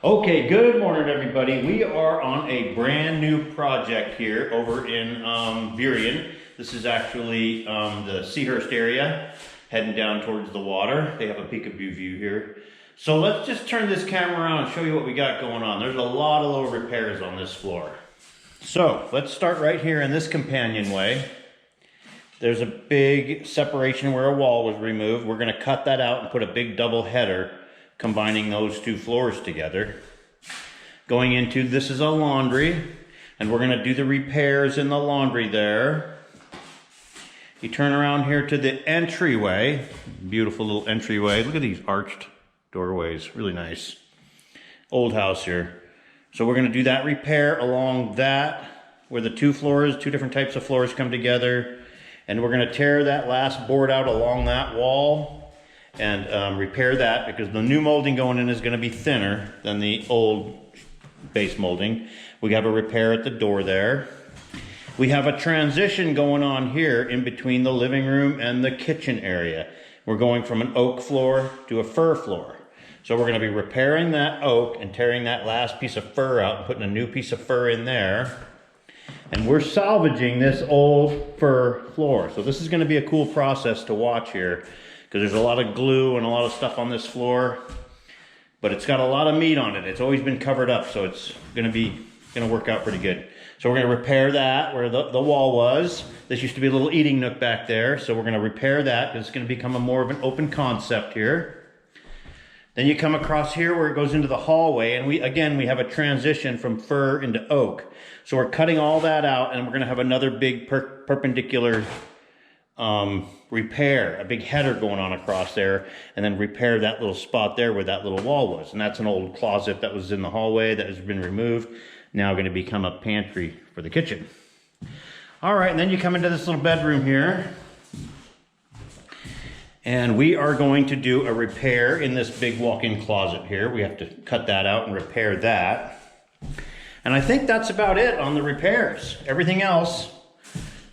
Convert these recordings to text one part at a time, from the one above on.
Okay, good morning everybody. We are on a brand new project here over in Burien. This is actually the Seahurst area, heading down towards the water. They have a peekaboo view here. So let's just turn this camera around and show you what we got going on. There's a lot of little repairs on this floor. So let's start right here in this companionway. There's a big separation where a wall was removed. We're gonna cut that out and put a big double header combining those two floors together. Going into, this is a laundry, and we're gonna do the repairs in the laundry there. You turn around here to the entryway, beautiful little entryway. Look at these arched doorways, really nice. Old house here. So we're gonna do that repair along that, where the two different types of floors come together. And we're gonna tear that last board out along that wall and repair that, because the new molding going in is going to be thinner than the old base molding. We have a repair at the door there. We have a transition going on here in between the living room and the kitchen area. We're going from an oak floor to a fir floor. So we're going to be repairing that oak and tearing that last piece of fir out and putting a new piece of fir in there. And we're salvaging this old fir floor. So this is going to be a cool process to watch here, because there's a lot of glue and a lot of stuff on this floor, but it's got a lot of meat on it. It's always been covered up, so it's gonna work out pretty good. So we're gonna repair that where the wall was. This used to be a little eating nook back there, so we're gonna repair that. It's gonna become more of an open concept here. Then you come across here where it goes into the hallway, and we have a transition from fir into oak. So we're cutting all that out, and we're gonna have another big perpendicular repair, a big header going on across there, and then repair that little spot there where that little wall was. And that's an old closet that was in the hallway that has been removed, now going to become a pantry for the kitchen. All right, and then you come into this little bedroom here, and we are going to do a repair in this big walk-in closet here. We have to cut that out and repair that. And I think that's about it on the repairs. Everything else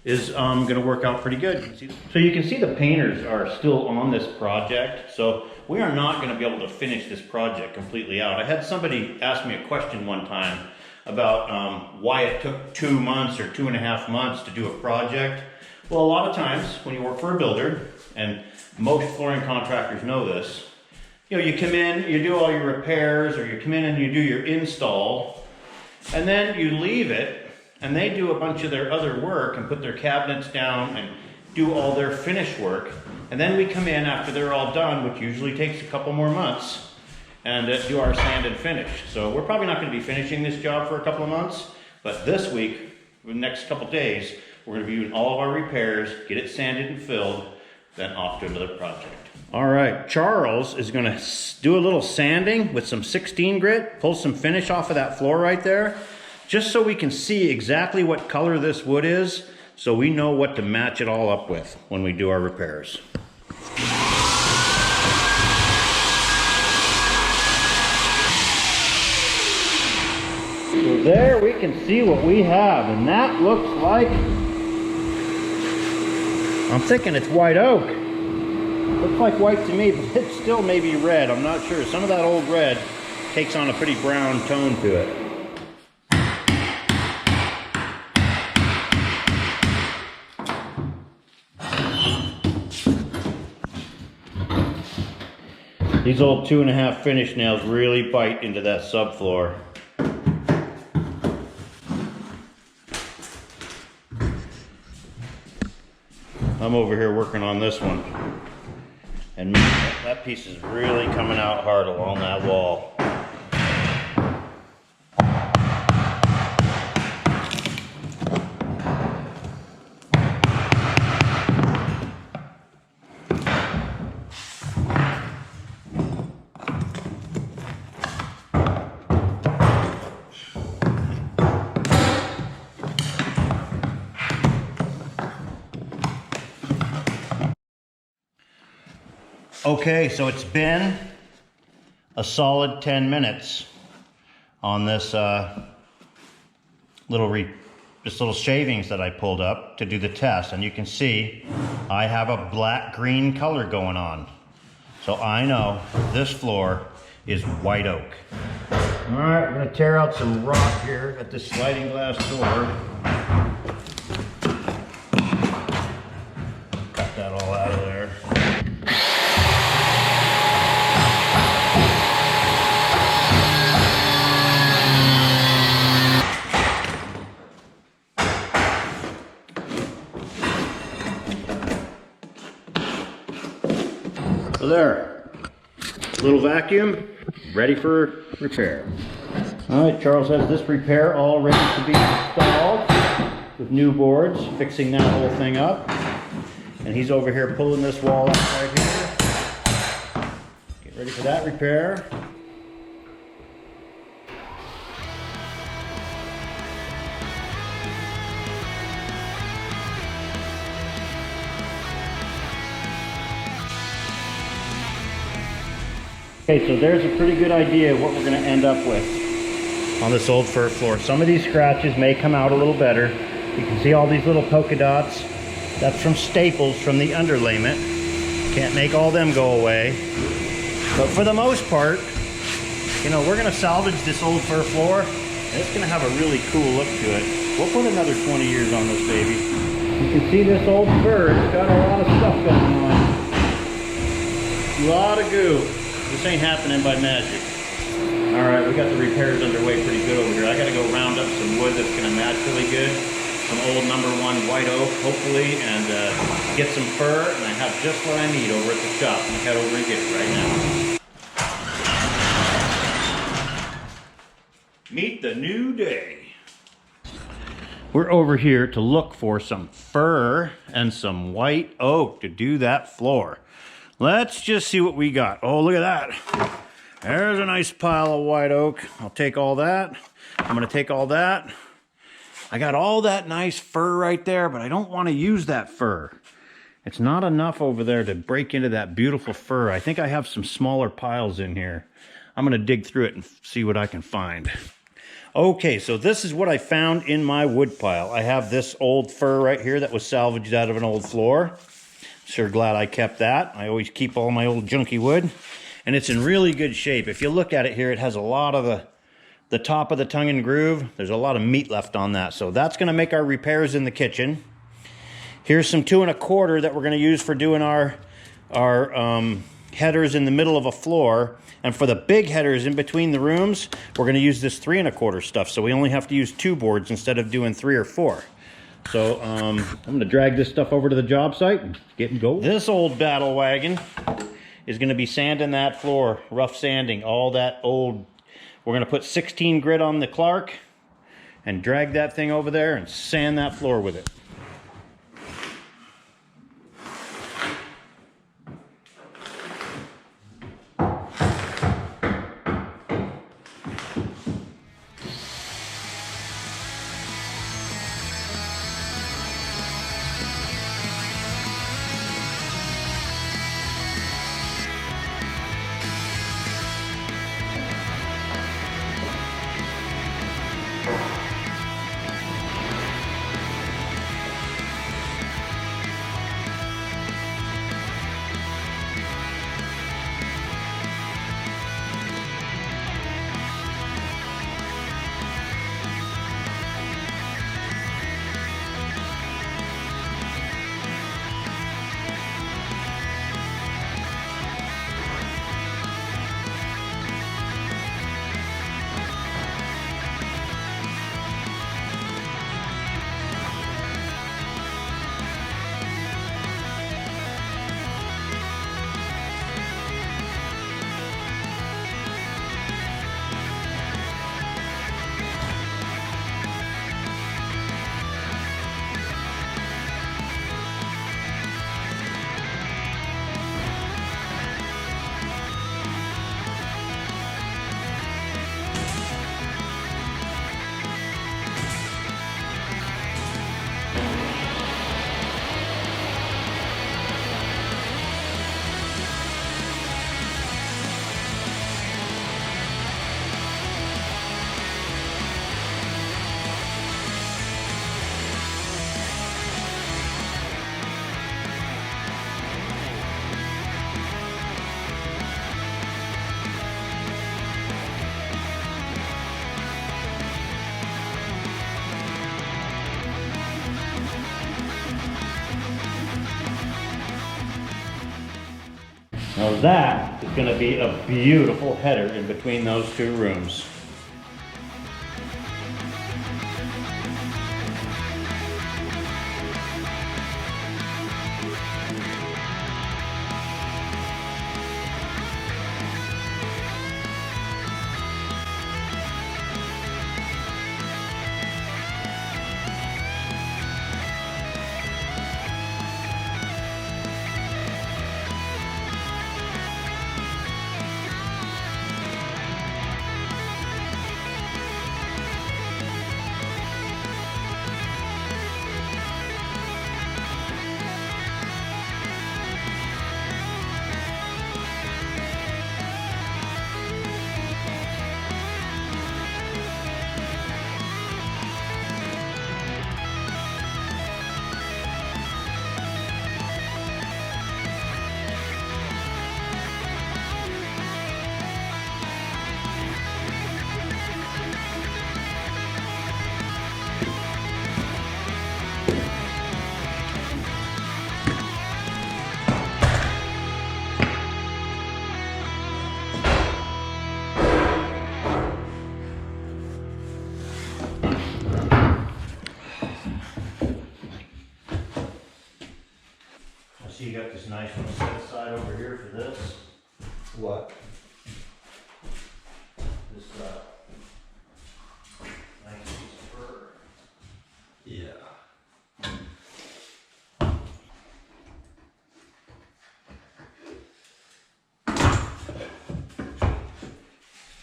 is going to work out pretty good. So you can see the painters are still on this project. So we are not going to be able to finish this project completely out. I had somebody ask me a question one time about why it took 2 months or 2.5 months to do a project. Well, a lot of times when you work for a builder, and most flooring contractors know this, you know, you come in, you do all your repairs, or you come in and you do your install, and then you leave it, and they do a bunch of their other work and put their cabinets down and do all their finish work. And then we come in after they're all done, which usually takes a couple more months, and do our sand and finish. So we're probably not going to be finishing this job for a couple of months, but this week, the next couple days, we're going to be doing all of our repairs, get it sanded and filled, then off to another project. All right, Charles is going to do a little sanding with some 16 grit, pull some finish off of that floor right there, just so we can see exactly what color this wood is, so we know what to match it all up with when we do our repairs. So there we can see what we have, and that looks like, I'm thinking it's white oak. Looks like white to me, but it still may be red. I'm not sure. Some of that old red takes on a pretty brown tone to it. These old 2.5 finish nails really bite into that subfloor. I'm over here working on this one, and man, that piece is really coming out hard along that wall. Okay, so it's been a solid 10 minutes on this little shavings that I pulled up to do the test, and you can see I have a black-green color going on. So I know this floor is white oak. All right, we're gonna tear out some rock here at this sliding glass door. Cut that all out of there. So there, little vacuum, ready for repair. All right, Charles has this repair all ready to be installed with new boards, fixing that whole thing up. And he's over here pulling this wall out right here. Get ready for that repair. Okay, so there's a pretty good idea of what we're going to end up with on this old fir floor. Some of these scratches may come out a little better. You can see all these little polka dots. That's from staples from the underlayment. Can't make all them go away. But for the most part, you know, we're going to salvage this old fir floor, and it's going to have a really cool look to it. We'll put another 20 years on this baby. You can see this old fir, it's got a lot of stuff going on. A lot of goo. This ain't happening by magic. All right, we got the repairs underway pretty good over here. I got to go round up some wood that's going to match really good. Some old #1 white oak, hopefully, and get some fir, and I have just what I need over at the shop. I'm going to head over and get it right now. Meet the new day. We're over here to look for some fir and some white oak to do that floor. Let's just see what we got. Oh, look at that. There's a nice pile of white oak. I'll take all that. I'm gonna take all that. I got all that nice fir right there, but I don't want to use that fir. It's not enough over there to break into that beautiful fir. I think I have some smaller piles in here. I'm gonna dig through it and see what I can find. Okay, so this is what I found in my wood pile. I have this old fir right here that was salvaged out of an old floor. Sure glad I kept that. I always keep all my old junky wood. And it's in really good shape. If you look at it here, it has a lot of the top of the tongue and groove. There's a lot of meat left on that. So that's gonna make our repairs in the kitchen. Here's some 2 1/4 that we're gonna use for doing our headers in the middle of a floor. And for the big headers in between the rooms, we're gonna use this 3 1/4 stuff. So we only have to use 2 boards instead of doing 3 or 4. So I'm gonna drag this stuff over to the job site and get going. This old battle wagon is gonna be sanding that floor, rough sanding, all that old. We're gonna put 16 grit on the Clark and drag that thing over there and sand that floor with it. Now that is going to be a beautiful header in between those two rooms. So you got this nice one set aside over here for this. What? This nice piece of fur. Yeah.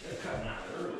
They're cutting out early.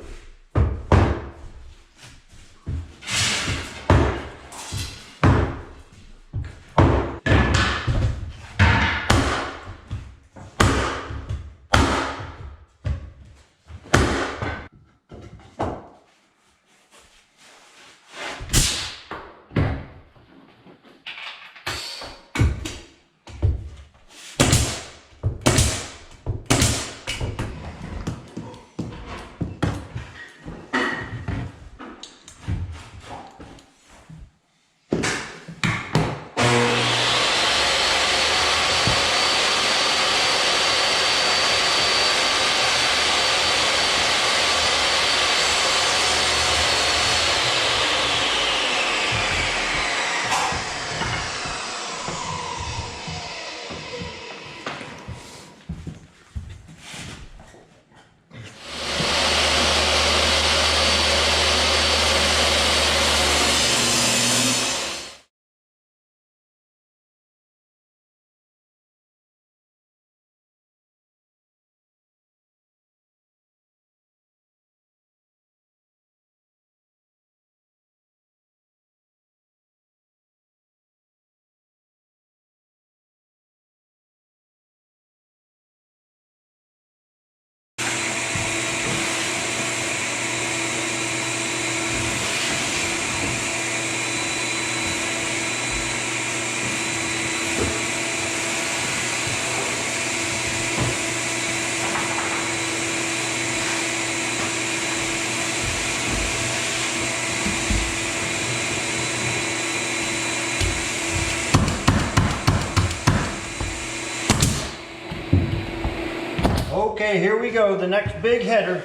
Okay, here we go, the next big header.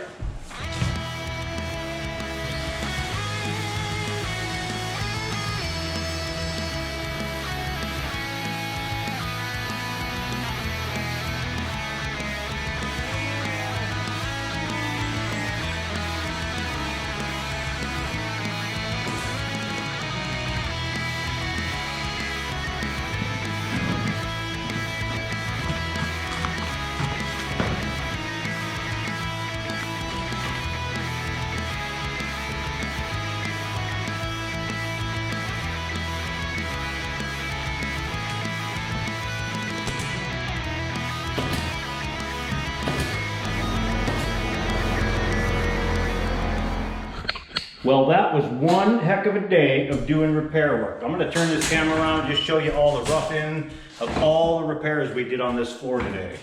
Well, that was one heck of a day of doing repair work. I'm gonna turn this camera around and just show you all the rough in of all the repairs we did on this floor today.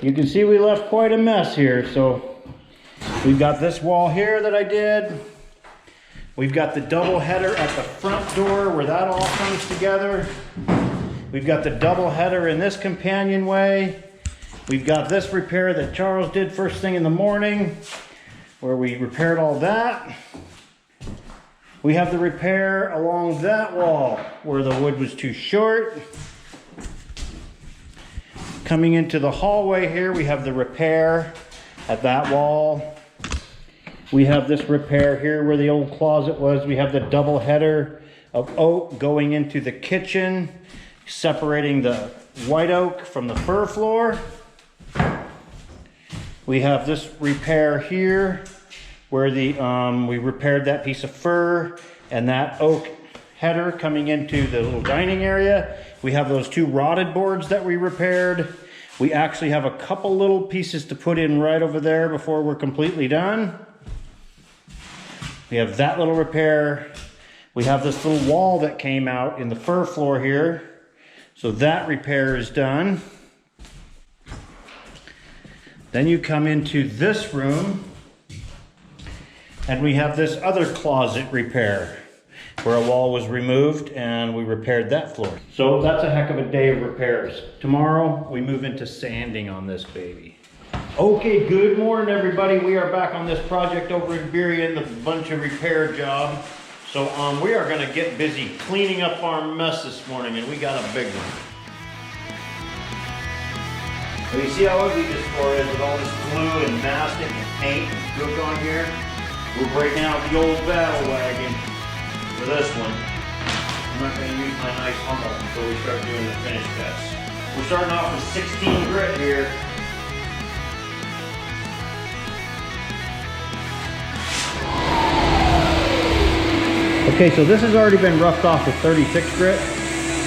You can see we left quite a mess here. So we've got this wall here that I did. We've got the double header at the front door where that all comes together. We've got the double header in this companionway. We've got this repair that Charles did first thing in the morning, where we repaired all that. We have the repair along that wall where the wood was too short. Coming into the hallway here, we have the repair at that wall. We have this repair here where the old closet was. We have the double header of oak going into the kitchen, separating the white oak from the fir floor. We have this repair here where the we repaired that piece of fir and that oak header coming into the little dining area. We have those two rotted boards that we repaired. We actually have a couple little pieces to put in right over there before we're completely done. We have that little repair. We have this little wall that came out in the fir floor here. So that repair is done. Then you come into this room and we have this other closet repair where a wall was removed and we repaired that floor. So that's a heck of a day of repairs. Tomorrow we move into sanding on this baby. Okay, good morning everybody. We are back on this project over in Burien, the bunch of repair job. So we are gonna get busy cleaning up our mess this morning, and we got a big one. So you see how ugly this floor is with all this glue and mastic and paint and gook on here? We're breaking out the old battle wagon for this one. I'm not gonna use my nice Hummel until we start doing the finish cuts. We're starting off with 16 grit here. Okay, so this has already been roughed off with 36 grit.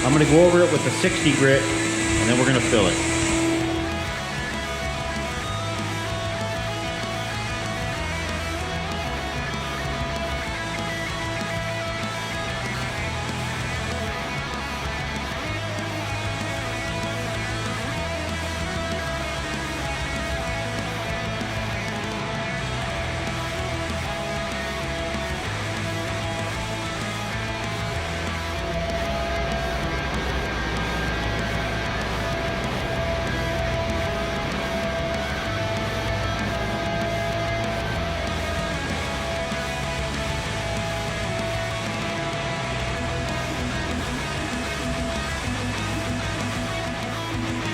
I'm gonna go over it with the 60 grit, and then we're gonna fill it.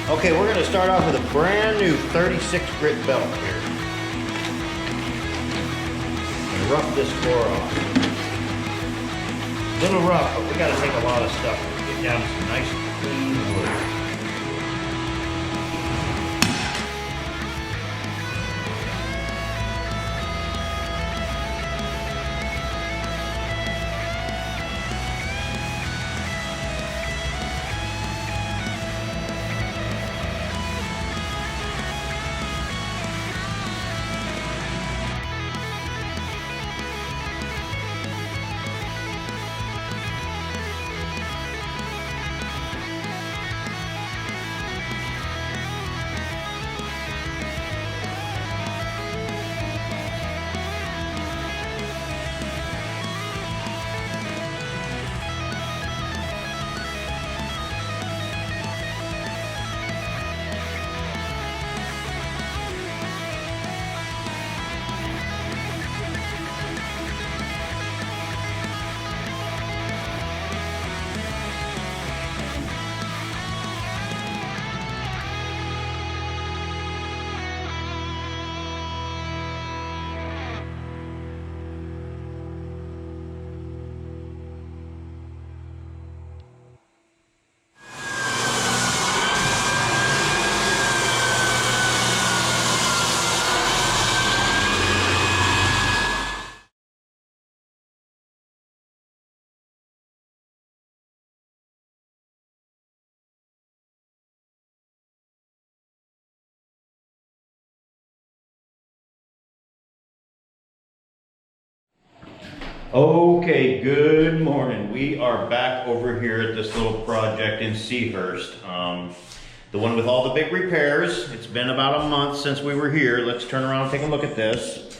Okay, we're going to start off with a brand new 36 grit belt here. And rough this floor off. A little rough, but we got to take a lot of stuff and get down to some nice clean wood. Okay, good morning. We are back over here at this little project in Seahurst. The one with all the big repairs. It's been about a month since we were here. Let's turn around and take a look at this.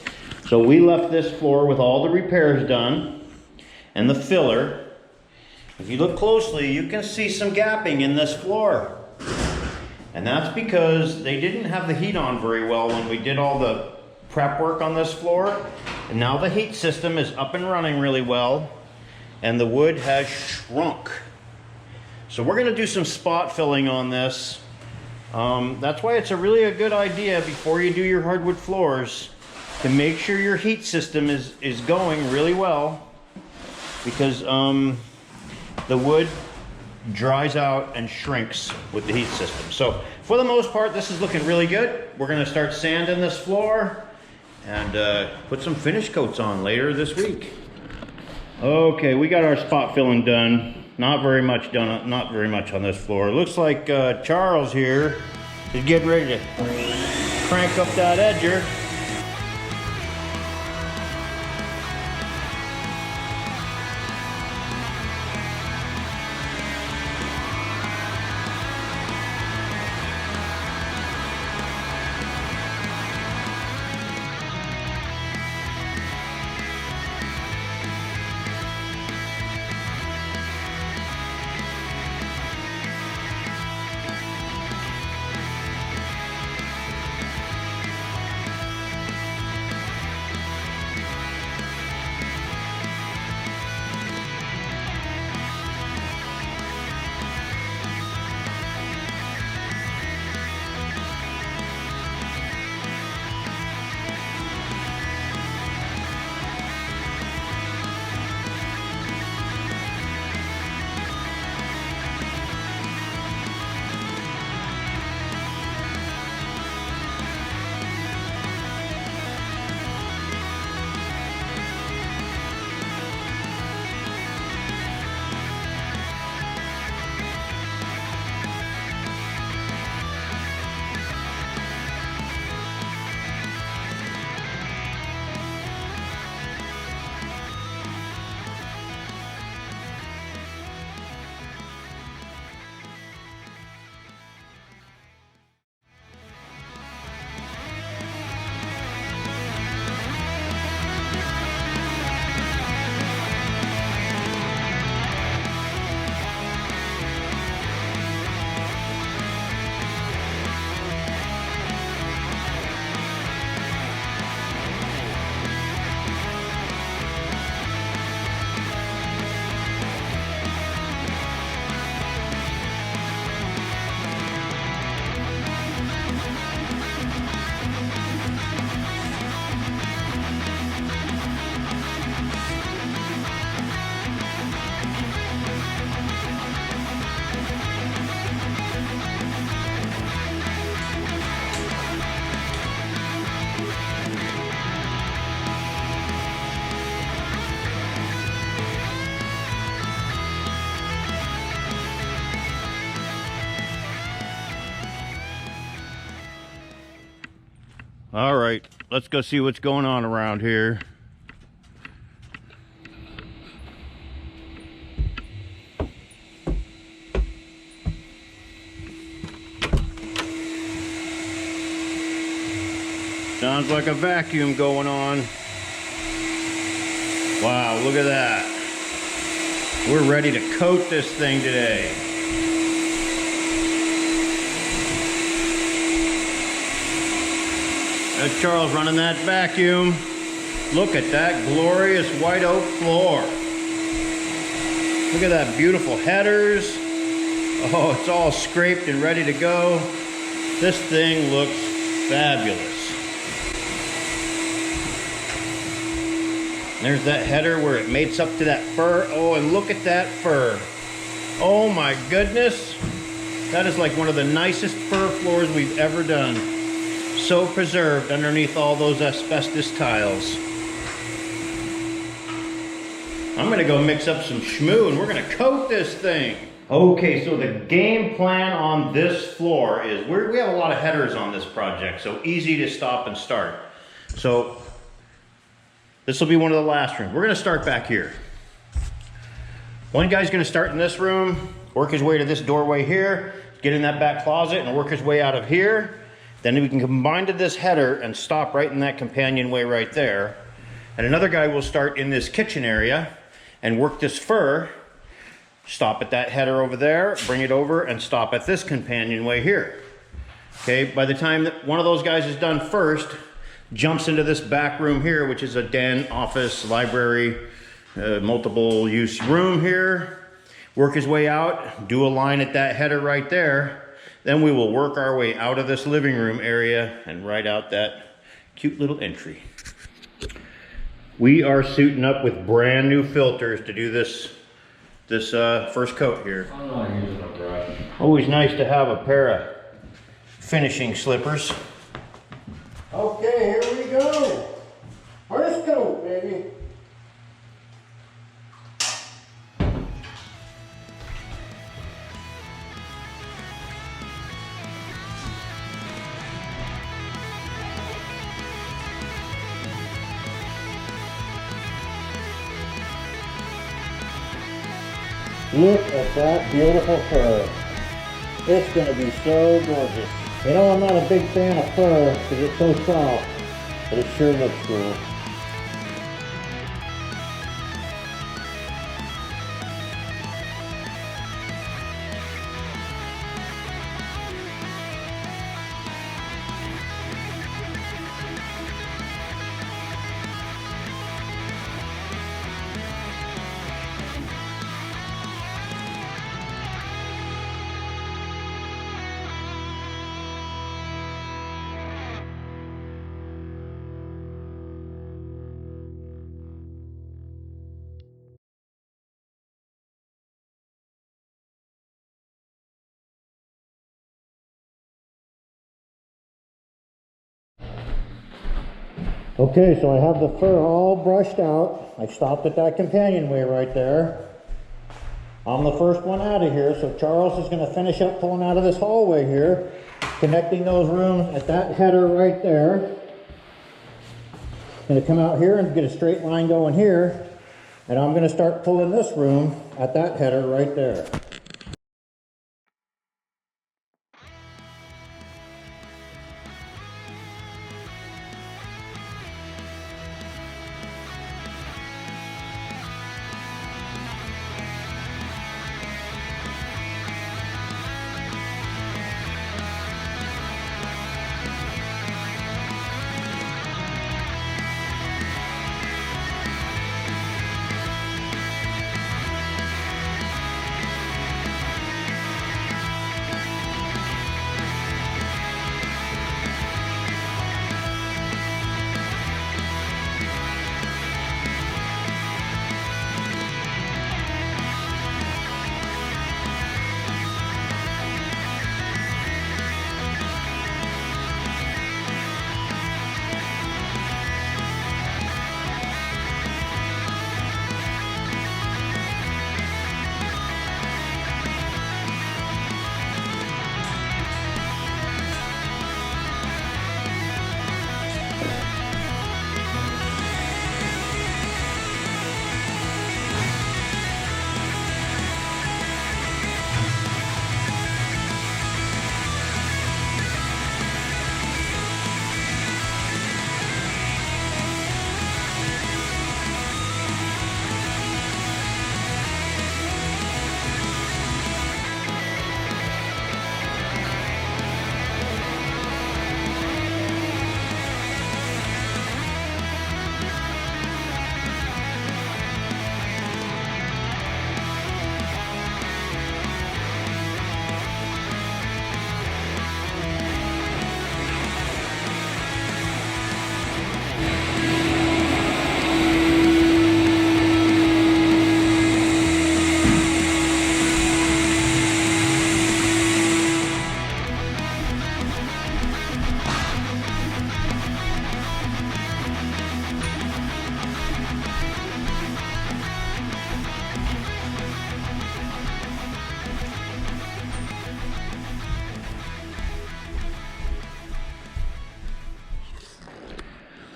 So we left this floor with all the repairs done and the filler. If you look closely, you can see some gapping in this floor. And that's because they didn't have the heat on very well when we did all the prep work on this floor. And now the heat system is up and running really well, and the wood has shrunk. So we're gonna do some spot filling on this. That's why it's really a good idea before you do your hardwood floors to make sure your heat system is going really well, because the wood dries out and shrinks with the heat system. So for the most part, this is looking really good. We're gonna start sanding this floor and put some finish coats on later this week. Okay, we got our spot filling done. Not very much done, not very much on this floor. Looks like Charles here is getting ready to crank up that edger. All right, let's go see what's going on around here. Sounds like a vacuum going on. Wow, look at that. We're ready to coat this thing today. That's Charles running that vacuum. Look at that glorious white oak floor. Look at that beautiful headers. Oh, it's all scraped and ready to go. This thing looks fabulous. There's that header where it mates up to that fur. Oh, and look at that fur. Oh my goodness. That is like one of the nicest fur floors we've ever done. So preserved underneath all those asbestos tiles. I'm gonna go mix up some schmoo and we're gonna coat this thing. Okay, so the game plan on this floor is we have a lot of headers on this project, so easy to stop and start. So this will be one of the last rooms. We're gonna start back here. One guy's gonna start in this room, work his way to this doorway here, get in that back closet and work his way out of here. Then we can combine to this header and stop right in that companionway right there. And another guy will start in this kitchen area and work this fur stop at that header over there, bring it over and stop at this companionway here. Okay, by the time that one of those guys is done first, jumps into this back room here, which is a den, office, library, multiple use room here, work his way out, do a line at that header right there. Then we will work our way out of this living room area and right out that cute little entry. We are suiting up with brand new filters to do this first coat here. I'm not using a brush. Always nice to have a pair of finishing slippers. Okay, here we go. First coat, baby. Look at that beautiful fur. It's going to be so gorgeous. You know, I'm not a big fan of fur because it's so soft, but it sure looks cool. Okay, so I have the fur all brushed out. I stopped at that companionway right there. I'm the first one out of here, so Charles is going to finish up pulling out of this hallway here, connecting those rooms at that header right there. Going to come out here and get a straight line going here, and I'm going to start pulling this room at that header right there.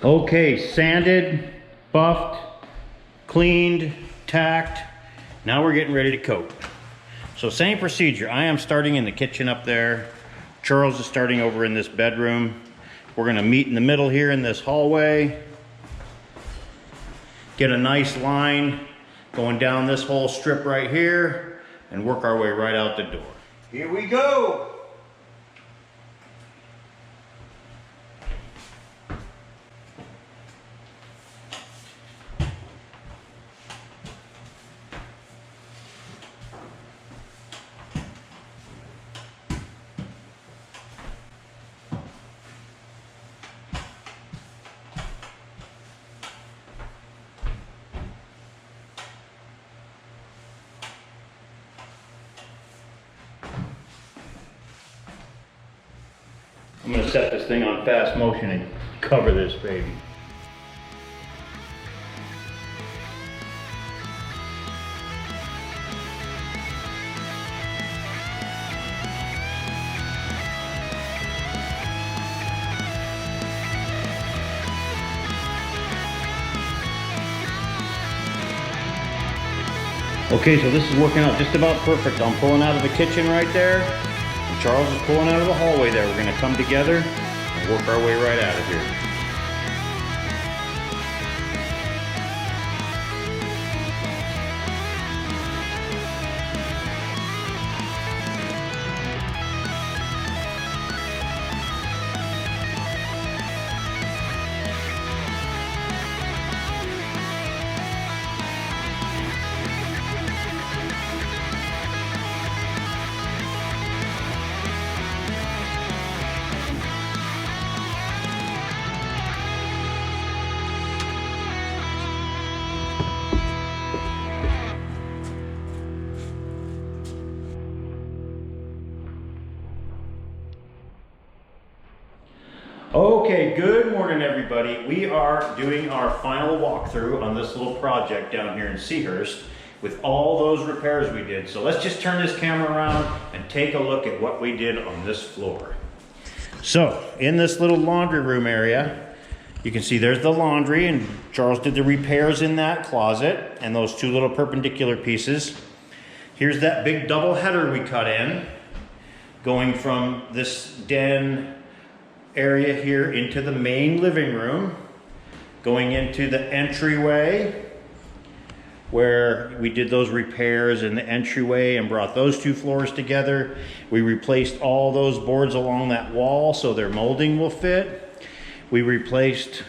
Okay, sanded, buffed, cleaned, tacked. Now we're getting ready to coat. So same procedure. I am starting in the kitchen up there. Charles is starting over in this bedroom. We're gonna meet in the middle here in this hallway. Get a nice line going down this whole strip right here. and work our way right out the door. Here we go. I'm gonna set this thing on fast motion and cover this baby. Okay, so this is working out just about perfect. I'm pulling out of the kitchen right there. Charles is pulling out of the hallway there. We're gonna come together and work our way right out of here. Okay, good morning everybody. We are doing our final walkthrough on this little project down here in Seahurst with all those repairs we did. So let's just turn this camera around and take a look at what we did on this floor. So in this little laundry room area, you can see there's the laundry, and Charles did the repairs in that closet and those two little perpendicular pieces. Here's that big double header we cut in, going from this den area here into the main living room, going into the entryway where we did those repairs in the entryway and brought those two floors together. We replaced all those boards along that wall so their molding will fit. We replaced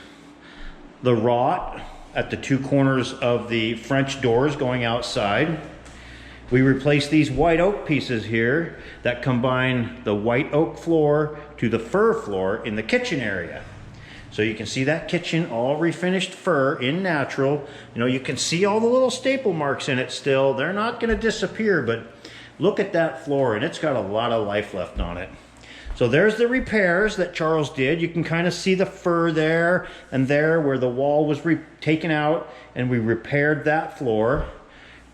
the wrought at the two corners of the French doors going outside. We replaced these white oak pieces here that combine the white oak floor to the fir floor in the kitchen area. So you can see that kitchen all refinished fir in natural. You know, you can see all the little staple marks in it still. They're not gonna disappear, but look at that floor, and it's got a lot of life left on it. So there's the repairs that Charles did. You can kind of see the fir there and there where the wall was taken out, and we repaired that floor,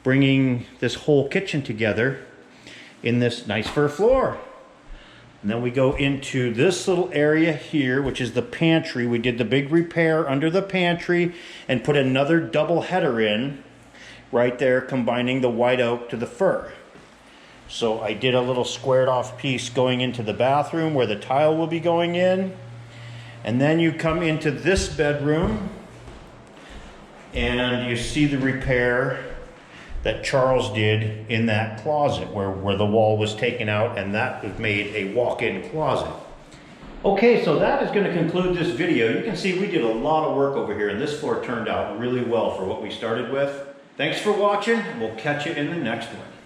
bringing this whole kitchen together in this nice fir floor. And then we go into this little area here, which is the pantry. We did the big repair under the pantry and put another double header in right there, combining the white oak to the fir. So I did a little squared off piece going into the bathroom where the tile will be going in. And then you come into this bedroom and you see the repair that Charles did in that closet where the wall was taken out, and that was made a walk-in closet. Okay, so that is going to conclude this video. You can see we did a lot of work over here, and this floor turned out really well for what we started with. Thanks for watching. We'll catch you in the next one.